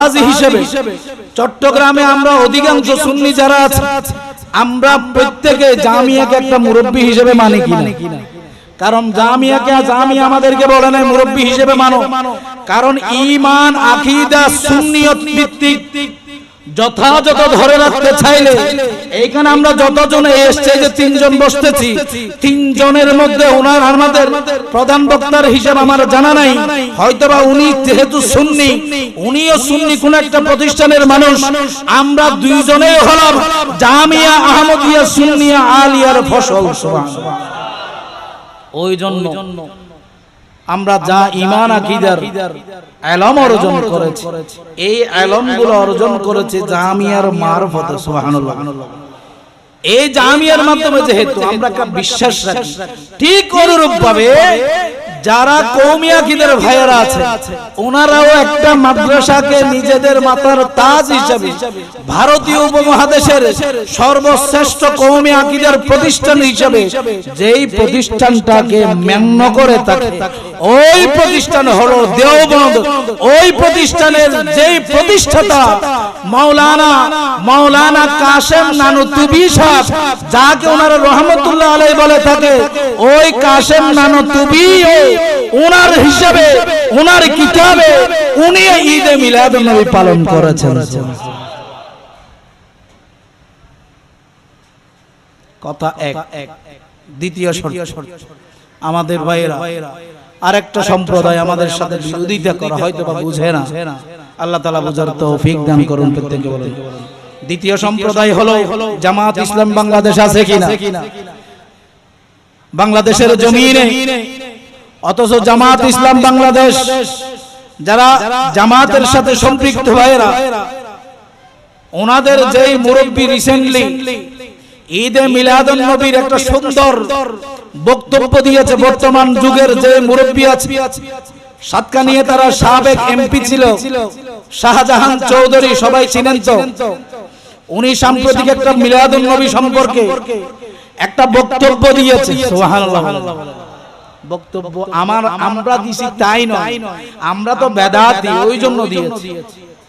তাজ হিসেবে চট্টগ্রামে আমরা অধিকাংশ সুন্নি যারা আছে আমরা প্রত্যেকে জামিয়াকে একটা মুরব্বী হিসেবে মানি কিনা, কারণ জামিয়া আমাদেরকে বলে না মুরব্বী হিসেবে মানো, কারণ ঈমান আকীদা সুন্নিয়ত ভিত্তিক যথাযথ ধরে রাখতে চাইলে এইখানে আমরা যতজন এসেছে যে তিনজন বসতেছি, তিনজনের মধ্যে ওনার আমাদের প্রধান বক্তার হিসেব আমার জানা নাই, হয়তোবা উনি যেহেতু সুন্নি উনিও সুন্নি কোন একটা প্রতিষ্ঠানের মানুষ, আমরা দুইজনেই হলাম জামিয়া আহমদিয়া সুন্নিয়া আলিয়ার ফসল। সুবহানাল্লাহ। ওই জন্য আমরা যা ঈমান আকীদার ইলম অর্জন করেছি এই ইলমগুলো অর্জন করেছে জামিয়ার মারফতে। সুবহানাল্লাহ। এই জামিয়ার মাধ্যমে যেহেতু আমরা একটা বিশ্বাস রাখি, ঠিক অনুরূপভাবে যারা কওমি আকীদার ভাইয়েরা আছে ওনারাও একটা মাদ্রাসাকে নিজেদের মাথার তাজ হিসেবে ভারতীয় উপমহাদেশের সর্বশ্রেষ্ঠ কওমি আকীদার প্রতিষ্ঠান হিসেবে যেই প্রতিষ্ঠানটাকে মান্য করে থাকে ওই প্রতিষ্ঠান হলো দেওবন্দ। ওই প্রতিষ্ঠানের যেই প্রতিষ্ঠাতা মাওলানা কাশেম নানুতুবি সাহেব, যাকে ওনারা রহমতুল্লাহ আলাইহি বলে থাকে, ওই কাশেম নানুতুবি ওনার হিসাবে ওনার কিতাবে উনি ঈদে মিলাদুন নবী পালন করেছেন। কথা এক। দ্বিতীয় শর্ত, আমাদের ভাইয়েরা আরেকটা সম্প্রদায় আমাদের সাথে বিরোধিতা করা হয়তো বা বুঝে না, আল্লাহ তাআলা বুঝার তৌফিক দান করুন প্রত্যেককে বলেন। দ্বিতীয় সম্প্রদায় হলো জামাত ইসলাম বাংলাদেশ আছে কিনা বাংলাদেশের জমিনে, অথচ জামাত ইসলাম বাংলাদেশ যারা জামাতের সাথে সম্পৃক্ত ভাইয়েরা ওনাদের যেই মুরব্বী রিসেন্টলি ঈদে মিলাদুন নবীর একটা সুন্দর বক্তব্য দিয়েছে, বর্তমান যুগের যে মুরব্বী আছে সাতকানিয়ে তারা সাবেক এমপি ছিল শাহজাহান চৌধুরী, সবাই চিনেন তো, উনি সাম্প্রতিক একটা মিলাদুন নবী সম্পর্কে একটা বক্তব্য দিয়েছে। সুবহানাল্লাহ। বক্তব্য আমরা দিছি তাই নয়, আমরা তো বেদাতি ওই জন্য দিয়েছি।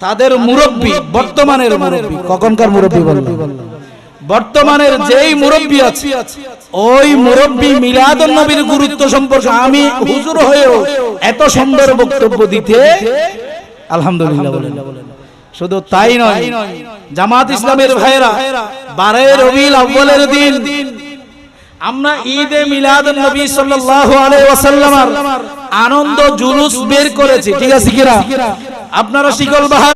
তাদের মুরব্বী বর্তমানের মুরব্বী, কখনকার মুরব্বী বললাম, বর্তমানের যেই মুরব্বী আছে ওই মুরব্বী মিলাদুন নবীর গুরুত্ব সম্পর্কে আমি হুজুর হয়েও এত সুন্দর বক্তব্য দিতে আলহামদুলিল্লাহ বলেন। শুধু তাই নয়, জামাত ইসলামের ভাইয়েরা 12 রবিউল আউয়ালের দিন আমরা ঈদে মিলাদুন নবী সাল্লাল্লাহু আলাইহি ওয়াসাল্লামের আনন্দ জুলুস বের করেছি, ঠিক আছে কিনা? আপনারা শিকল বাহার